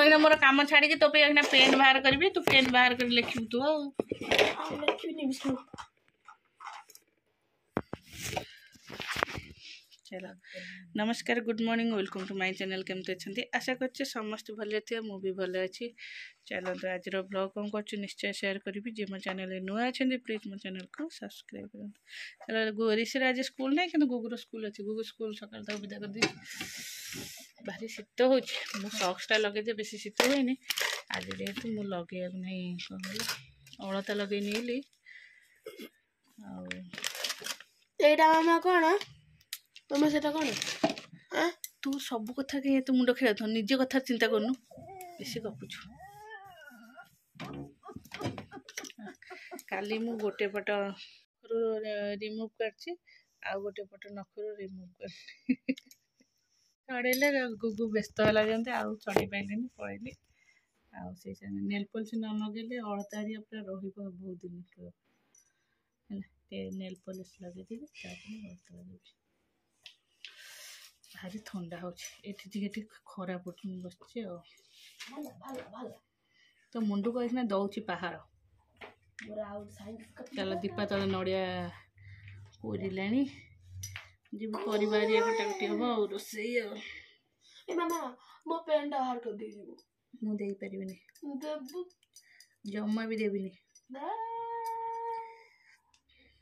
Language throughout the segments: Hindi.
एना मोर काम छाड़ी के तो पे एना पेन बाहर करबी तू पेन बाहर कर लिखिबू तू लिखिबी नहीं बिस्कुट चलो नमस्कार good morning welcome to my channel केमते अच्छे आशा करछे समस्त भले थे मु भी भले अच्छी चलो तो आज ब्लॉग कौन कर निश्चय शेयर करी जे मो चैनल नुआ अच्छे प्लीज मो चैनल को सब्सक्राइब कर चलो गोरीसर आज स्कूल नहीं कि गुगुर स्कूल अच्छे गुगुर स्कूल सकाल तक विदा कर दी भारी शीत हो सक्सटा लगे बेसी शीत हुए आज जेहेतु मु लगे नहीं कौन कहल अलता लगे नहीं मामा कौन तुम से कौन तू सब कथा के तू मुंड खेल निज कथा चिंता करनु बेसी गपुछु काली मु गोटे पट रिमूव करछि आ गोटे पट नखर रिमूव कर चढ़ेले गुगु व्यस्त होला जंते आ चढ़ी पाइलेनी पळेली आ से नेल पॉलिश न लगेले अलतारिया पूरा रहिबो बहुत दिन है नेल पॉलिश लगे दिबे तापर अलता लगे भारी ठंडा होती खरा बस तो मुंड को इतना दौची पहाड़ चलो दीपा तले नड़िया कोरिला जीव परिवार कटाकटी हम और रोसे मो पेन बाहर कर दे मुझे पारिनी जमा भी देविनी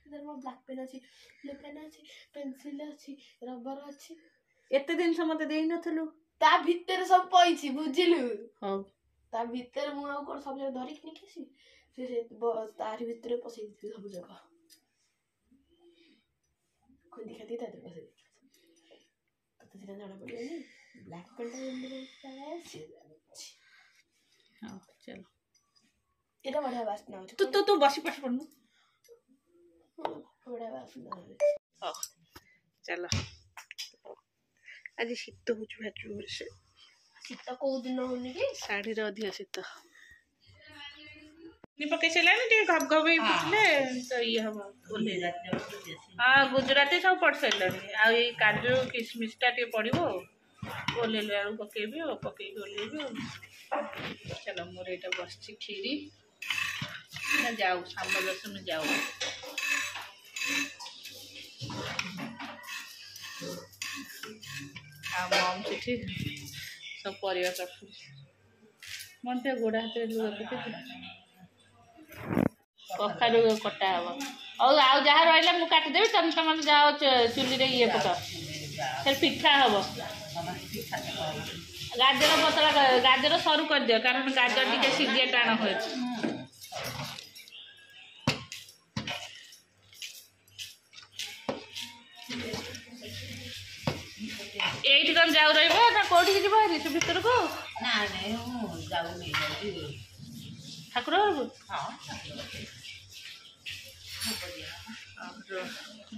ब्लैक पेन अच्छी ब्लू पेन अच्छी पेंसिल अच्छी रबर अच्छी एते दिन से मते देई नथलु ता भीतर सब पइछि बुझिलु हां ता भीतर मु आ कोन सब जगह धरि कि निकेसी से तारि भीतर पसै दिथि सब जगह कोन दिखाती ता पसै तो सिना जाना पड़ियो ब्लैक पेन से हां चलो एटा बढ़िया वासना हो तू बसी पाठ पढनु बढ़िया वासना हो चलो आज शीत हो शीत कौ दिन होनी कि शाढ़ी अधिक शीत पकई सारे घप घप फुटले तो ये हम हाँ गुजराती सब पड़ सारे आई काजू किसमिसटा पड़ो ओल्ले बेलू पकेबी पकईक ओल्लेबी चलो मोर यहाँ बस खीरी जाऊ शाम दर्शन जाऊ मम से सब परिवा काटू मन तो गोड़ा हाथ कखारू कटा हम और आउ जहाँ रहा मुझे काटिदेवी तुम तुम जाओ चुली ये पका फिर पिठा हम गाजर पतला गाजर सरू कर दियो कारण गाजर टी सीधिया टाण हो एठी कौन जाऊ रहिबो ना कोठी की जीबो रे भीतर को ना नहीं जाऊ नहीं ठाकुर को हां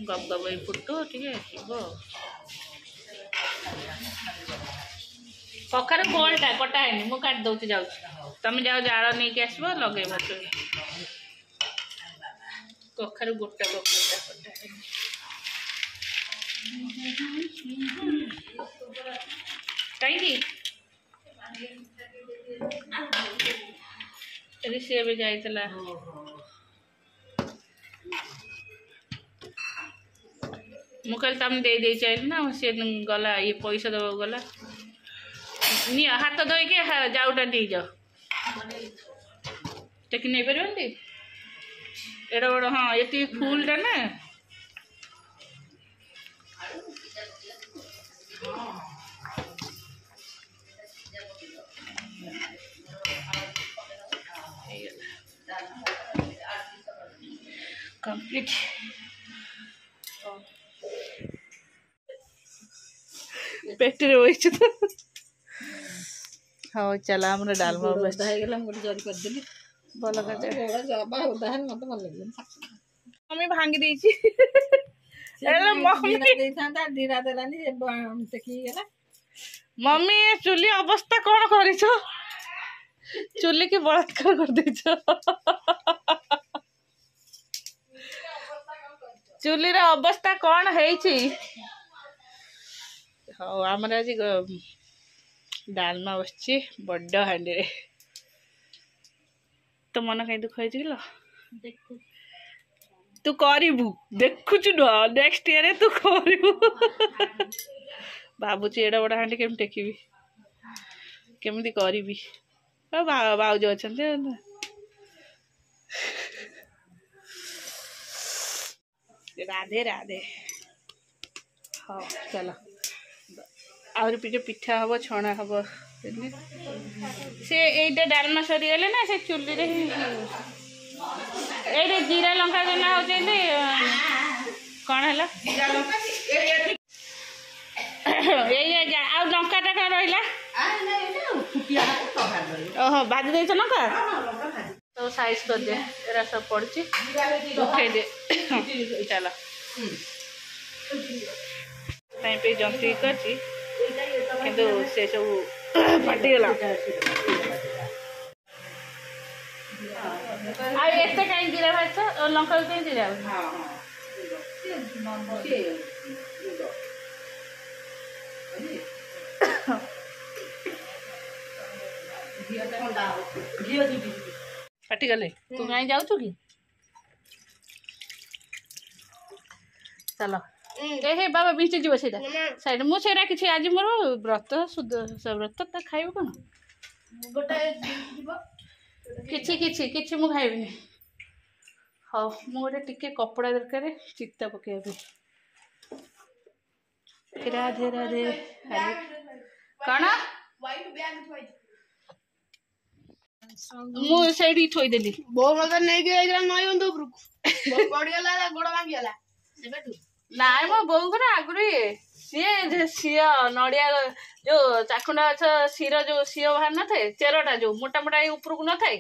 गप गप फुटो ठीक है कखार कोलटा कटा है मु काट दउची जाऊ तुम जाओ जाड़ नहीं के आसबो लगेबो कखार गोटा कखार कटा है कहीं सी भी जाइला मुझे तुम दे चाहिए ना सी गला ये पैसा दबा गला नि हाथ धोईके जाऊटा दे जाओ टेक नहीं पारे एड़ा बड़ हाँ ये फुलटा ना कंप्लीट पेटे वही तो हाँ चला हमने डालमा बस है गेला मोर जरी कर देली भल कर गोड़ा जबा होता है मत मन लगे मम्मी भांगी देची एला मम्मी दे थांता धीरा देलानी से की गेला मम्मी चुली अवस्था कौन करिछो चुली के बलात्कार कर देछो चुली रे अवस्था कौन है हाँ आमर आज डालमा बसची बड्ड हांडी रे तो मन कहीं दुख होइछि लो तू करू देखुचु न नेक्स्ट ईयर तू करू भावुची एड़ा बड़ा हांडी केम टेकिबी केमती करी भाउज अच्छा राधे राधे हाँ चलो आहरी जो पिठा हम छणा हम से एटा डालमा सरीगले ना से चुली रे ये जीरा लंका देना हो कौन है लंका टा कौन रहा ओहो बाजी दे लंका तो साइज कर दे एरा सब पड़ी उठे दे चलो पे जंती कर से सब फाटीगला एते कहीं जीरा भाज लंका कहीं जीरा फाटीगले तू कहीं जाऊ कि चलो हे बाबा बीच जीव से साइड मुझे कि आज मोर व्रत शुद्ध व्रत तो खाइब कौन किछि मु खाइबिनी हाँ मुझे टिके कपड़ा दरकार चिता पकेबी राधे राधे कौन मुझे थोदेली बो मत नहीं गई नई बंद उपरको पड़गला गोड़ भांगीगला ना मो बोऊ को आगुरी सी सी नड़िया जो चाखुंडा गछ सीर जो सी बाहर न थे चेरटा जो मोटा मोटा उपरको न थाए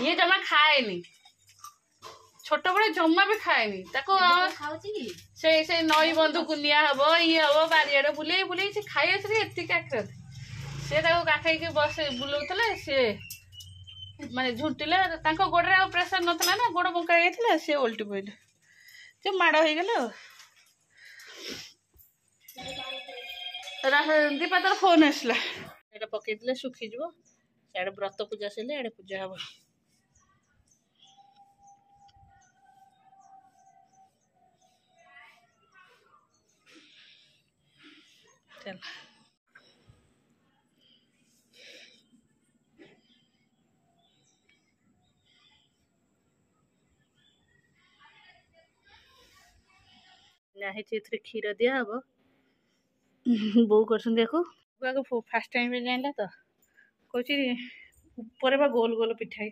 ये जमा खाएनी छोट बड़े जमा भी खाएनी से नई बंधु को निया हम ये हम बारियाड़े बुले बुले से खाई एति काकर से काखई बस बुलाऊला सी माने झुंटिले गोड़े प्रेसर नाला ना गोड़ बंका सी ओल्टी पड़े जो माड़ हो गला दीपा तर फोन आसला पकईदे सुखीज सियाड़े व्रत पूजा सर आड़े पूजा हम चल क्षीर दिया हम बो कर फास्ट टाइम जाना तो ऊपर बा गोल गोल पिठा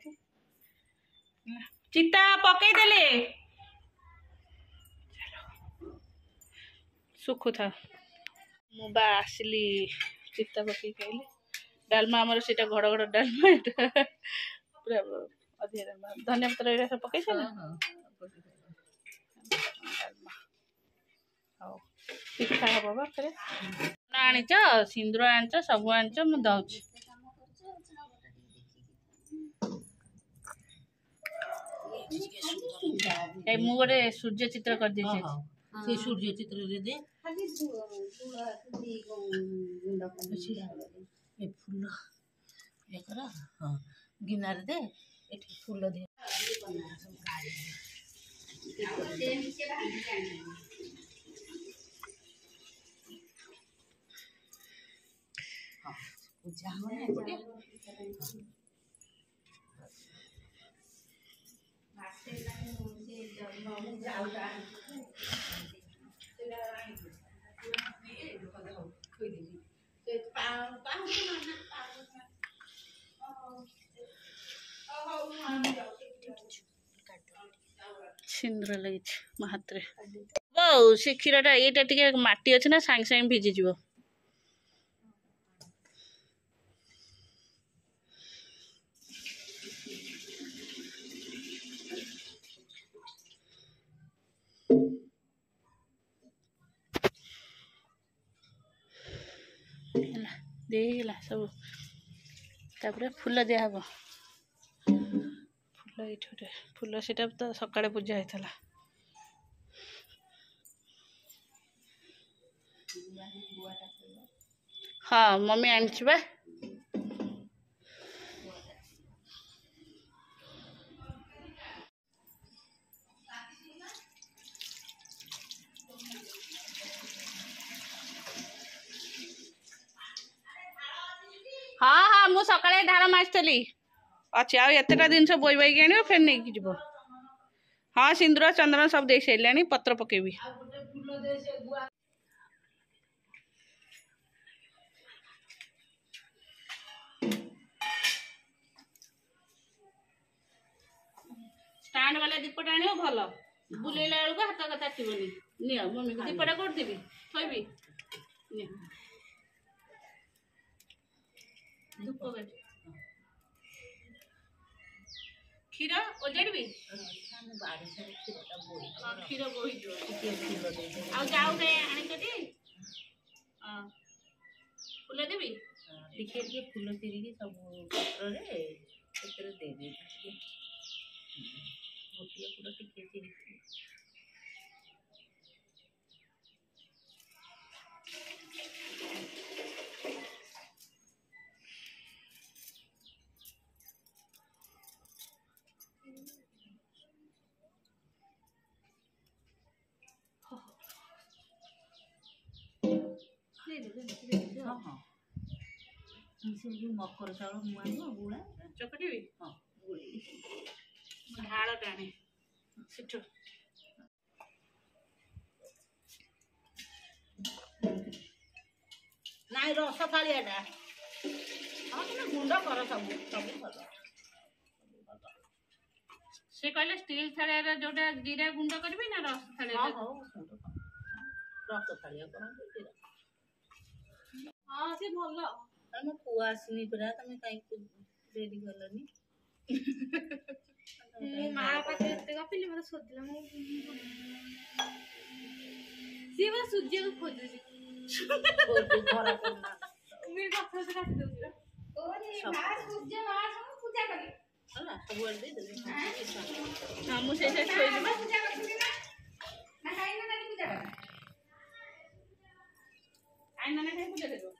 चिता पकईदे सुखु था मुबा आसली चिता पकई खाइली डालमा आमर से घड़ घड़ डालमा पूरा अधिक डालमा धनिया पत्र सब पकई पिठा हम बापरे आनीच सिंदूर आनीच सब आनीच मु दौची मु गोटे सूर्य चित्र कर देछि से सूर्य चित्र रे दे ए फूल ये करा हां गिनार दे एठी फूल दे पूजा सिंदूर लगी महात्रे से क्षीरटा ये टे माटी अच्छे ना सांगे सांगे भिजीज देला सब तापर फूल दिया हम फूल ये फूल से तो सकाଳେ पूजा होता हाँ मम्मी आनिछि बा। हाँ हाँ मु सकाळे ढाल मारिथली अच्छे आतेटा जिन बोई बोई आण फिर नहीं जीव। हाँ सिंदूर चंदन सब दे सारे पत्र पकेबी। स्टैंड वाला दीपटा आण भल बुलेला बेलू हाथ ताकबनी नि मम्मी को दीपटा कौट देवी थोबी धूप क्षीर ओजाड़ी क्षीर बोही जाऊ फूल देवी टिके फूल चिरिकी सब पत्रे दे गोटे फूल टिके चिरिकी मकर चाउल मुआ गुड़ा चकटी हाँ गुड़ी ढाल टाणे सेठू नाई रस थालियाटा हाँ तुम गुंड कर सब सब भल से कहले स्टील थालिया जोटा जीरा गुंड करबी ना रस थालिया रस थालिया कर हाँ से भल मो पुआ आसनी पूरा तुम कहीं रेडी गलनी मो माँ पाखे एत गपिली मत सोधिला सी मत सूर्य को खोजुची घर करना मेरे कथा से काट दउला ओरे ना सूर्य ना पूजा करी हला सब वर दे दे हां मु से छोई देबा पूजा करती ना खाई ना पूजा कर आई ना खाई पूजा देबो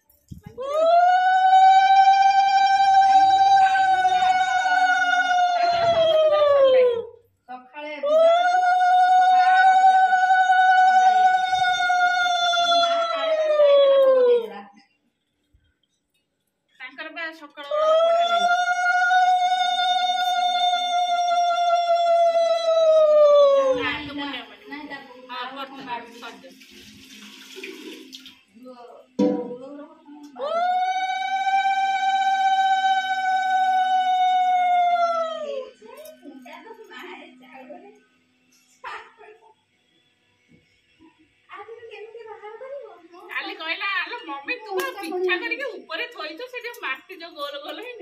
पिठा करके ऊपर थोई तो से माटी जो गोल गोल है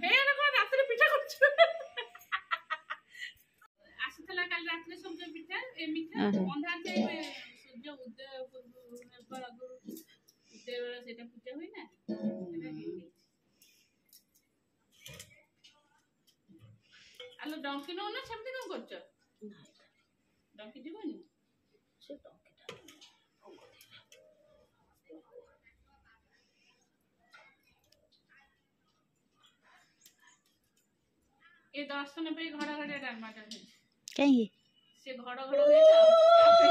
फेर को रात रे पिठा कर आसतला काल रात रे सब पिठा ए मिठा अंधा से सूर्य उदय पूर्व उदय वाला सेटा पूजा होई ना आलो डंकी नो ना छमती कम करछ डंकी जीवनी से डंकी ये दर्शन पे घड़ा घड़ा डालमा कर कहीं से घड़ा घड़ा हुए तो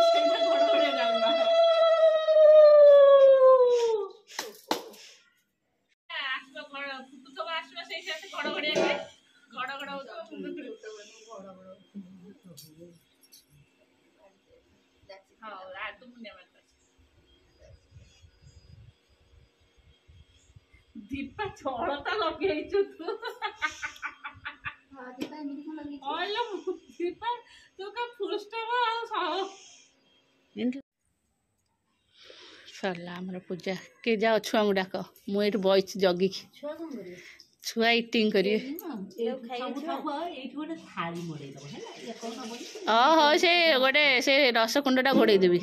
से घड़ा घड़ा डालमा आसबो घड़ा फुटु तो आसबो से से घड़ा घड़ा के घड़ा घड़ा हो हां आ तुम ने मत दीपा छोड़ता लगे तू सरला आमर पूजा के जाओ छुआ डाक मुझे बच जगि छुआ इटिंग करिए हाँ से गोटे से रस कुंडा घोड़े देवी